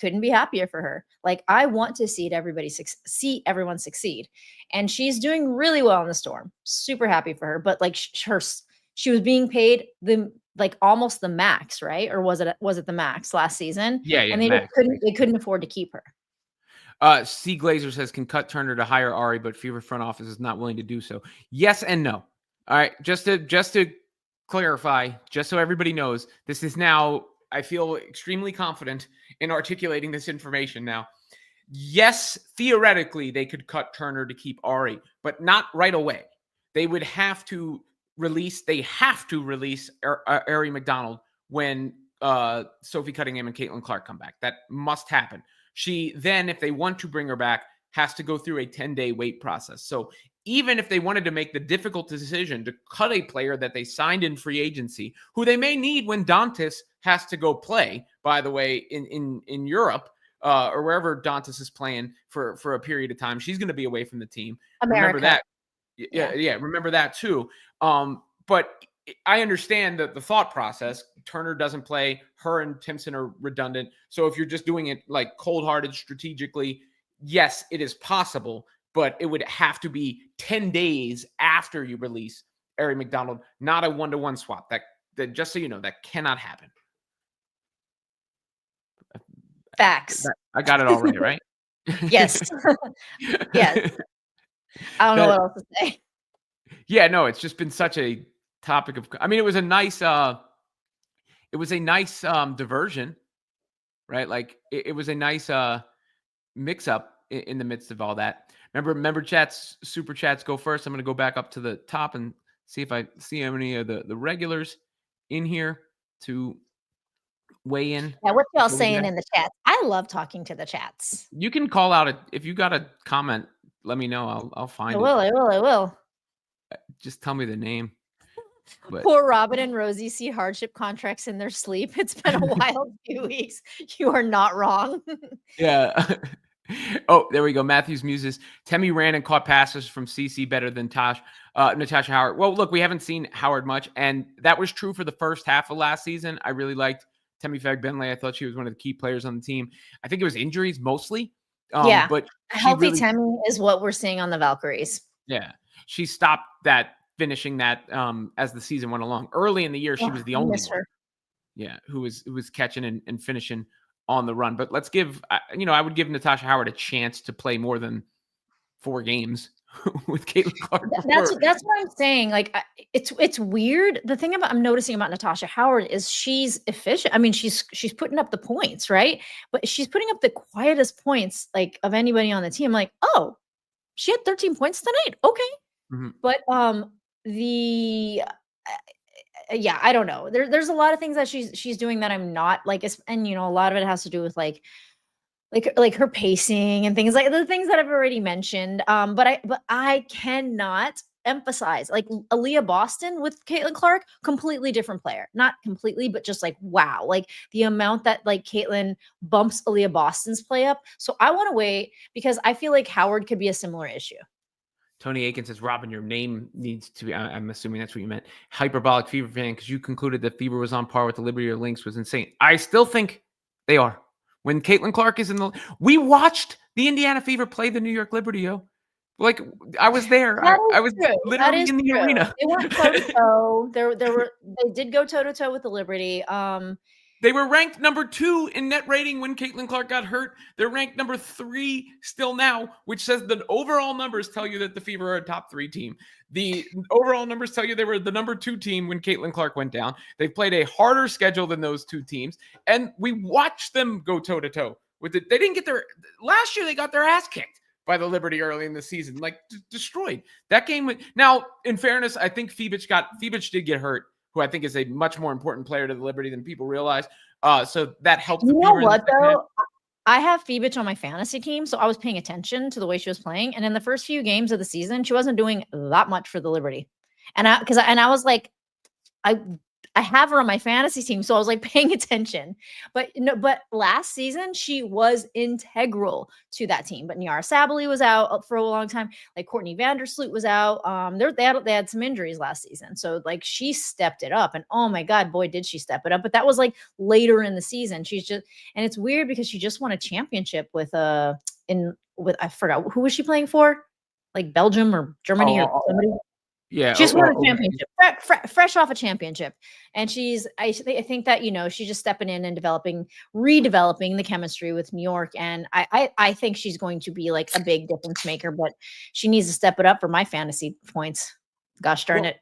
couldn't be happier for her. Like I want to see see everyone succeed, and she's doing really well in the Storm. Super happy for her, but like she was being paid like almost the max, right? Or was it the max last season? yeah, And they max. couldn't afford to keep her. C. Glazer says can cut Turner to hire Ari, but Fever front office is not willing to do so. Yes and no. All right, just to clarify, just so everybody knows, this is now, I feel extremely confident in articulating this information now. Yes, theoretically, they could cut Turner to keep Ari, but not right away. They would have to release Ari McDonald when Sophie Cunningham and Caitlin Clark come back. That must happen. She then, if they want to bring her back, has to go through a 10-day wait process. So even if they wanted to make the difficult decision to cut a player that they signed in free agency, who they may need when Dantas has to go play, by the way, in Europe, or wherever Dantas is playing for a period of time, she's going to be away from the team. America. Remember that. Yeah. Remember that too. But I understand the thought process. Turner doesn't play. Her and Timpson are redundant. So if you're just doing it like cold-hearted strategically, yes, it is possible, but it would have to be 10 days after you release Ari McDonald, not a one-to-one swap. That just so you know, that cannot happen. Facts. I got it all right? Yes. Yes. I don't know what else to say. Yeah, no, it's just been such a topic of. I mean, it was a nice diversion, right? Like it was a nice mix-up in the midst of all that. Remember, super chats go first. I'm going to go back up to the top and see if I see any of the regulars in here to weigh in. Yeah, what y'all saying in the chat? I love talking to the chats. You can call out if you got a comment. Let me know. I'll find it. I will. Just tell me the name. But poor Robin and Rosie see hardship contracts in their sleep. It's been a wild few weeks. You are not wrong. Yeah. Oh, there we go. Matthews muses. Temi ran and caught passes from CC better than Natasha Howard. Well, look, we haven't seen Howard much, and that was true for the first half of last season. I really liked Temi Fag-Benley. I thought she was one of the key players on the team. I think it was injuries mostly. Yeah, but healthy Temi is what we're seeing on the Valkyries. Yeah, she stopped finishing that as the season went along. Early in the year, she was the only one. Yeah, who was catching and finishing on the run. But let's give, I would give Natasha Howard a chance to play more than 4 games with Caitlin Clark. That's what I'm saying. Like, it's weird. The thing I'm noticing about Natasha Howard is she's efficient. I mean, she's putting up the points, right? But she's putting up the quietest points like of anybody on the team. Like, oh, she had 13 points tonight. Okay. Mm-hmm. But yeah, I don't know. There's a lot of things that she's doing that I'm not like, and a lot of it has to do with like her pacing and things like the things that I've already mentioned. But I cannot emphasize, like Aaliyah Boston with Caitlin Clark, completely different player. Not completely, but just like wow, like the amount that like Caitlin bumps Aaliyah Boston's play up. So I want to wait because I feel like Howard could be a similar issue. Tony Aiken says, Robin, your name needs to be, I'm assuming that's what you meant, hyperbolic Fever fan, because you concluded that Fever was on par with the Liberty or Lynx was insane. I still think they are. When Caitlin Clark is in the, we watched the Indiana Fever play the New York Liberty, yo. Like, I was there. I was True. That literally is in the true. arena. They went toe to toe. They did go toe to toe with the Liberty. They were ranked number 2 in net rating when Caitlin Clark got hurt. They're ranked number 3 still now, which says the overall numbers tell you that the Fever are a top 3 team. The overall numbers tell you they were the number 2 team when Caitlin Clark went down. They've played a harder schedule than those 2 teams, and we watched them go toe to toe with it. They didn't get their last year. They got their ass kicked by the Liberty early in the season, like destroyed that game. Now, in fairness, I think Fibic did get hurt, who I think is a much more important player to the Liberty than people realize. So that helped. You know what, though? I have Fibic on my fantasy team, so I was paying attention to the way she was playing. And in the first few games of the season, she wasn't doing that much for the Liberty. And I was like, I have her on my fantasy team, so I was like paying attention. But last season she was integral to that team. But Niara Sabally was out for a long time. Like Courtney Vandersloot was out. They had some injuries last season, so like she stepped it up. And oh my God, boy, did she step it up! But that was like later in the season. And it's weird because she just won a championship with I forgot who was she playing for, like Belgium or Germany or somebody. Yeah, she just won a championship, fresh off a championship, and I think that she's just stepping in and redeveloping the chemistry with New York, and I think she's going to be like a big difference maker, but she needs to step it up for my fantasy points. Gosh darn it!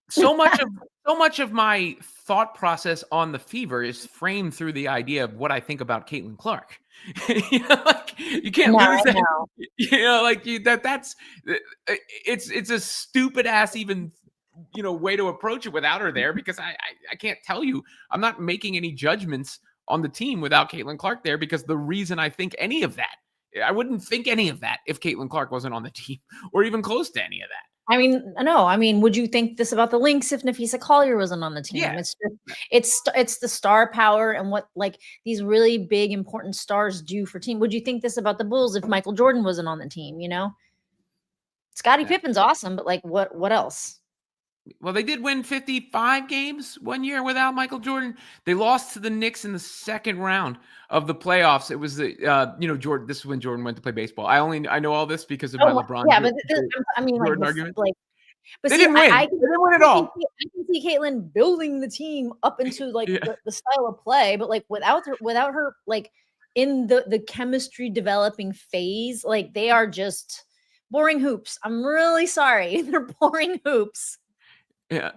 So much of my thought process on the Fever is framed through the idea of what I think about Caitlin Clark. You can't lose that. That's it's a stupid ass even way to approach it without her there, because I can't tell you, I'm not making any judgments on the team without Caitlin Clark there, because the reason I think any of that, I wouldn't think any of that if Caitlin Clark wasn't on the team or even close to any of that. I mean, no. I mean, would you think this about the Lynx if Nafisa Collier wasn't on the team? Yeah. It's the star power and what like these really big important stars do for team. Would you think this about the Bulls if Michael Jordan wasn't on the team? Scottie Pippen's awesome, but like what else? Well, they did win 55 games one year without Michael Jordan. They lost to the Knicks in the second round of the playoffs. It was the Jordan. This is when Jordan went to play baseball. I know all this because of my LeBron. Yeah, but I mean, Jordan argument. But they didn't win. They didn't win at all. I can see Caitlin building the team up into like the style of play, but like without her like in the chemistry developing phase, like they are just boring hoops. I'm really sorry, they're boring hoops. Yeah,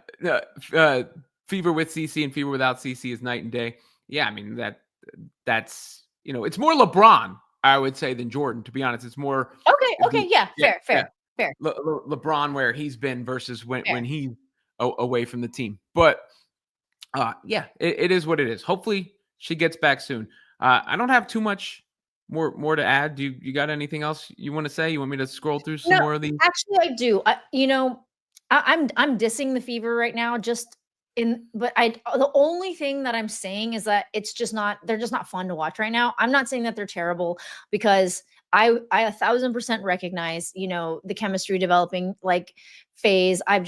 Fever with CC and Fever without CC is night and day. Yeah, I mean that's it's more LeBron, I would say, than Jordan. To be honest, it's more okay, fair. LeBron where he's been versus when he's away from the team. But it is what it is. Hopefully she gets back soon. I don't have too much more to add. Do you got anything else you want to say? You want me to scroll through some more of these? Actually, I do. I'm dissing the Fever right now, but the only thing that I'm saying is that they're just not fun to watch right now. I'm not saying that they're terrible, because I 1,000% recognize, the chemistry developing like phase. I'm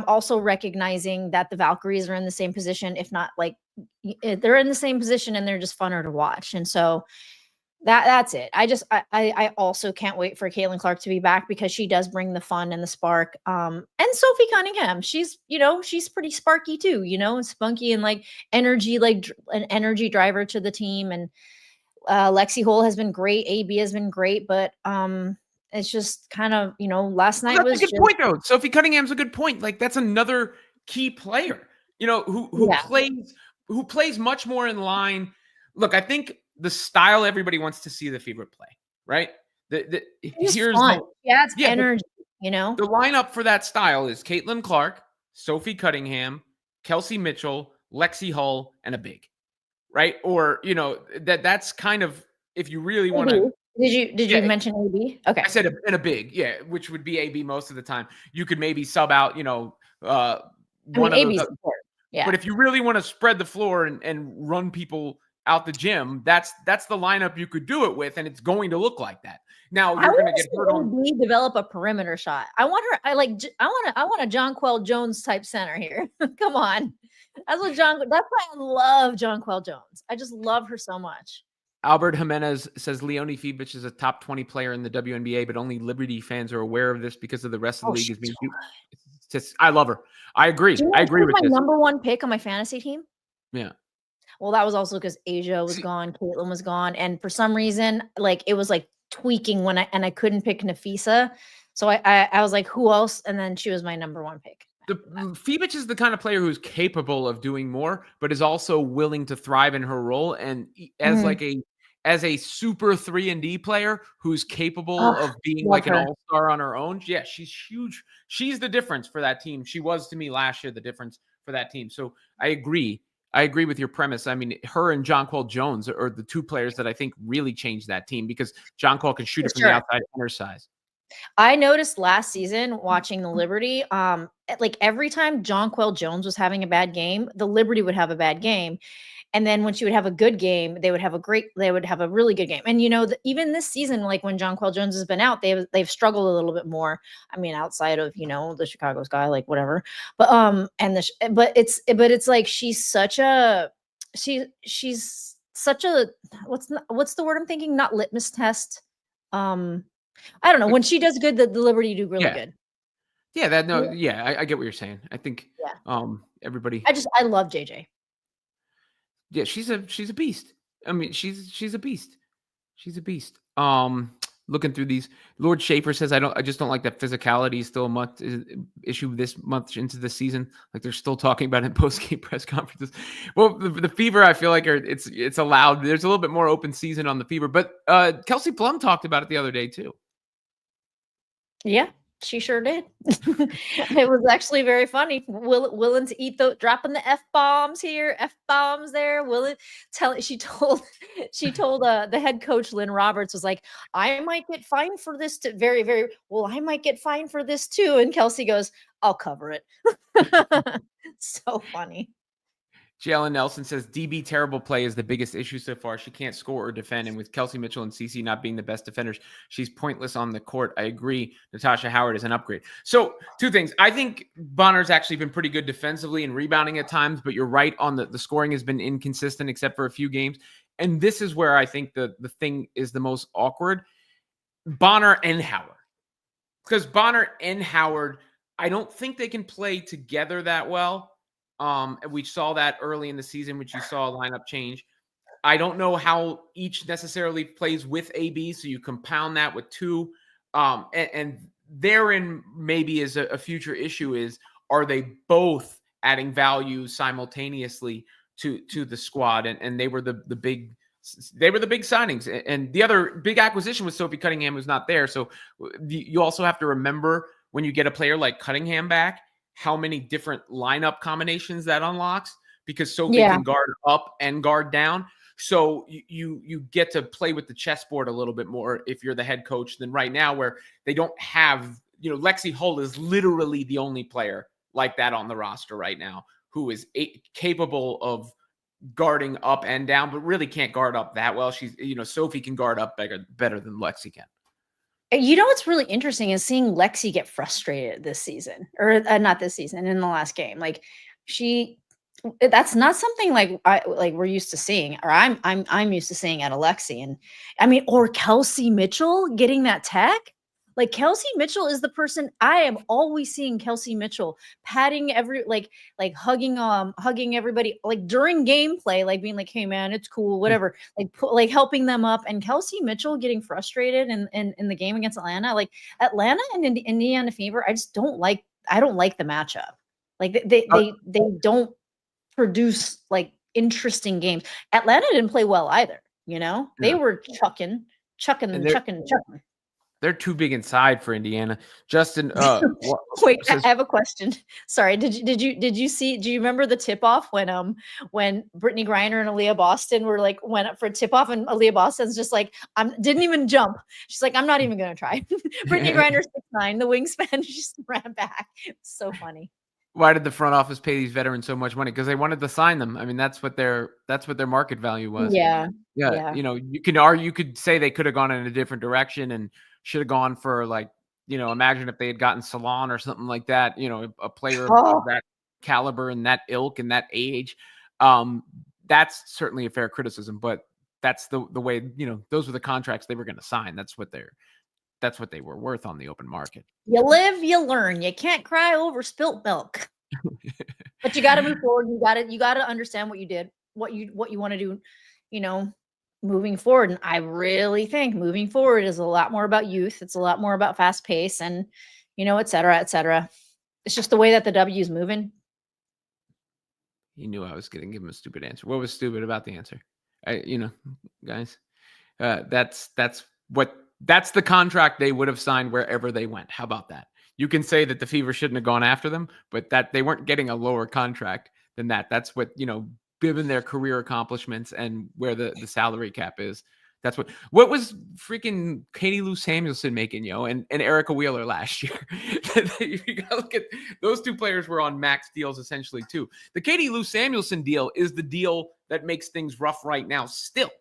also recognizing that the Valkyries are in the same position, if not like they're in the same position, and they're just funner to watch. And so that's it. I also can't wait for Caitlin Clark to be back, because she does bring the fun and the spark. And Sophie Cunningham, she's pretty sparky too, and spunky and like energy, like an energy driver to the team. And Lexi Hole has been great. AB has been great, but it's just kind of, last night was a good point though. Sophie Cunningham's a good point. Like that's another key player, who plays much more in line. Look, I think the style everybody wants to see the Fever play, right? Here's fun. It's energy, The lineup for that style is Caitlin Clark, Sophie Cunningham, Kelsey Mitchell, Lexi Hull, and a big, right? Or, that's kind of, if you really want to Did Yeah, you mention AB? I Okay. said in a big, yeah, which would be AB most of the time. You could maybe sub out, I mean, one of those. AB's support. But Yeah. if you really want to spread the floor and run people out the gym, that's the lineup you could do it with, and it's going to look like that. Now I you're going to want to get hurt on. see AB develop a perimeter shot. I want her. I want a Jonquel Jones type center here. Come on, that's what John. That's why I love Jonquel Jones. I just love her so much. Albert Jimenez says Leonie Fibich is a top 20 player in the WNBA, but only Liberty fans are aware of this because of the rest of the Oh, league is she's being. good. It's just, I love her. I agree. Do you I know she agree was with my this. number one pick on my fantasy team? Yeah. Well, that was also because Asia was See, gone, Caitlin was gone, and for some reason, like it was like tweaking when I couldn't pick Nafisa, so I was like, who else? And then she was my number one pick. Fibich is the kind of player who's capable of doing more, but is also willing to thrive in her role. And as Mhm. like a super 3-and-D player who's capable Oh, of being love like an her. all-star on her own, yeah, she's huge. She's the difference for that team. She was to me last year the difference for that team. So I agree. I agree with your premise. I mean, her and Jonquel Jones are the two players that I think really changed that team because Jonquel can shoot For it from the sure. outside and her size. I noticed last season watching the Liberty, like every time Jonquel Jones was having a bad game, the Liberty would have a bad game. And then when she would have a good game, they would have a really good game. And even this season, like when Jonquel Jones has been out, they've struggled a little bit more. I mean, outside of, the Chicago Sky, like whatever. But but it's like she's such a what's the word I'm thinking? Not litmus test. Um I don't know. Like, When she does good, the Liberty do really yeah. good. Yeah, Yeah. I get what you're saying. I think Yeah. everybody. I love JJ. Yeah, she's a beast. I mean, she's a beast. She's a beast. Looking through these, Lord Schaefer says I just don't like that physicality is still a month issue this month into the season. Like they're still talking about it in post game press conferences. Well, the Fever, I feel like it's allowed. There's a little bit more open season on the Fever, but Kelsey Plum talked about it the other day too. Yeah, she sure did. It was actually very funny. Willing to eat the dropping the F bombs here, F bombs there. Willing tell she told the head coach Lynn Roberts was like, I might get fined for this too. Very, very well, I might get fined for this too. And Kelsey goes, I'll cover it. So funny. Jalen Nelson says DB terrible play is the biggest issue so far. She can't score or defend, and with Kelsey Mitchell and CC not being the best defenders, she's pointless on the court. I agree. Natasha Howard is an upgrade. So two things. I think Bonner's actually been pretty good defensively and rebounding at times, but you're right on the scoring has been inconsistent except for a few games. And this is where I think the thing is the most awkward. Bonner and Howard. Because Bonner and Howard, I don't think they can play together that well. We saw that early in the season, which you saw a lineup change. I don't know how each necessarily plays with AB, so you compound that with two. And therein maybe is a future issue is are they both adding value simultaneously to the squad? And they were the big signings. And the other big acquisition was Sophie Cunningham, who's not there. So you also have to remember when you get a player like Cunningham back, how many different lineup combinations that unlocks because Sophie Yeah. can guard up and guard down. So you get to play with the chessboard a little bit more if you're the head coach than right now where they don't have, Lexi Hull is literally the only player like that on the roster right now who is capable of guarding up and down, but really can't guard up that well. She's, Sophie can guard up better than Lexi can. What's really interesting is seeing Lexi get frustrated this season, or not this season, in the last game. Like that's not something like we're used to seeing, or I'm used to seeing at Alexi. And I mean, or Kelsey Mitchell getting that tech. Like Kelsey Mitchell is the person I am always seeing. Kelsey Mitchell patting hugging everybody like during gameplay, like being like, hey man, it's cool, whatever, like helping them up. And Kelsey Mitchell getting frustrated in the game against Atlanta, like Atlanta and Indiana Fever, I don't like the matchup. Like they don't produce like interesting games. Atlanta didn't play well either, they Yeah. were chucking. And chucking. They're too big inside for Indiana. Justin Wait, I says, have a question. Sorry, did you see? Do you remember the tip off when Brittany Griner and Aaliyah Boston were like went up for a tip off and Aaliyah Boston's just like didn't even jump. She's like, I'm not even gonna try. Brittany Griner's 6'9", the wingspan, she just ran back. It's so funny. why did the front office pay these veterans so much money? Because they wanted to sign them. I mean, that's what their market value was. Yeah, Yeah, yeah. you could say they could have gone in a different direction and should have gone for like, imagine if they had gotten Salon or something like that, a player Oh, of that caliber and that ilk and that age. That's certainly a fair criticism, but that's the way, those were the contracts they were going to sign. That's what they were worth on the open market. you live, you learn. You can't cry over spilt milk. But you got to move forward. You got to understand what you did, what you want to do, moving forward. And I really think moving forward is a lot more about youth. It's a lot more about fast pace and, et cetera, et cetera. It's just the way that the W is moving. He knew I was going to give him a stupid answer. What was stupid about the answer? Guys, that's the contract they would have signed wherever they went. How about that? You can say that the Fever shouldn't have gone after them, but that they weren't getting a lower contract than that. That's what, given their career accomplishments and where the salary cap is. That's what was freaking Katie Lou Samuelson making, and Erica Wheeler last year. You gotta look at those two players were on max deals essentially too. The Katie Lou Samuelson deal is the deal that makes things rough right now still.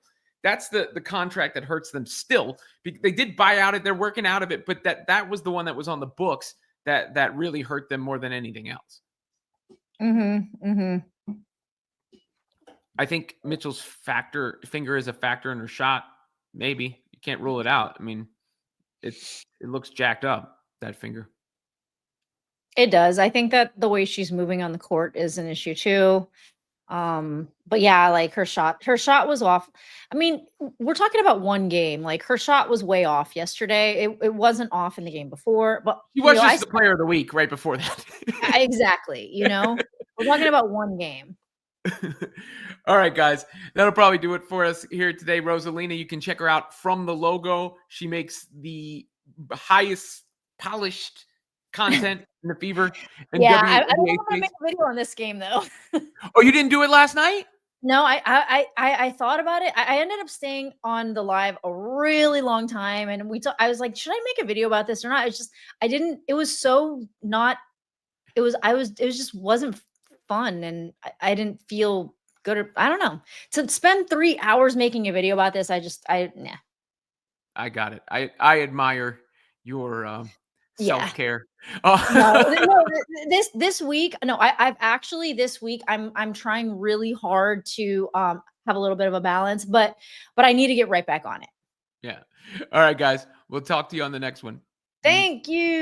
That's the contract that hurts them still. They did buy out it. They're working out of it, but that was the one that was on the books that really hurt them more than anything else. Mm-hmm. Mm-hmm. I think Mitchell's finger is a factor in her shot. Maybe. You can't rule it out. I mean, it looks jacked up, that finger. It does. I think that the way she's moving on the court is an issue too. But yeah, like her shot was off. I mean, we're talking about one game. Like her shot was way off yesterday. It wasn't off in the game before, but She was just the player of the week right before that. Exactly. We're talking about one game. All right, guys, that'll probably do it for us here today. Rosalina, you can check her out from the logo. She makes the highest polished content in the Fever. And yeah, I don't want to make a video on this game though. Oh, you didn't do it last night? No, I thought about it. I ended up staying on the live a really long time, and I was like, should I make a video about this or not? It's just I didn't. It was so not. It was just wasn't fun, and I didn't feel good. I don't know. To spend 3 hours making a video about this, nah. I got it. I admire your self-care. No, this week, no, I've actually this week I'm trying really hard to have a little bit of a balance, but I need to get right back on it. Yeah. All right, guys. We'll talk to you on the next one. Thank you.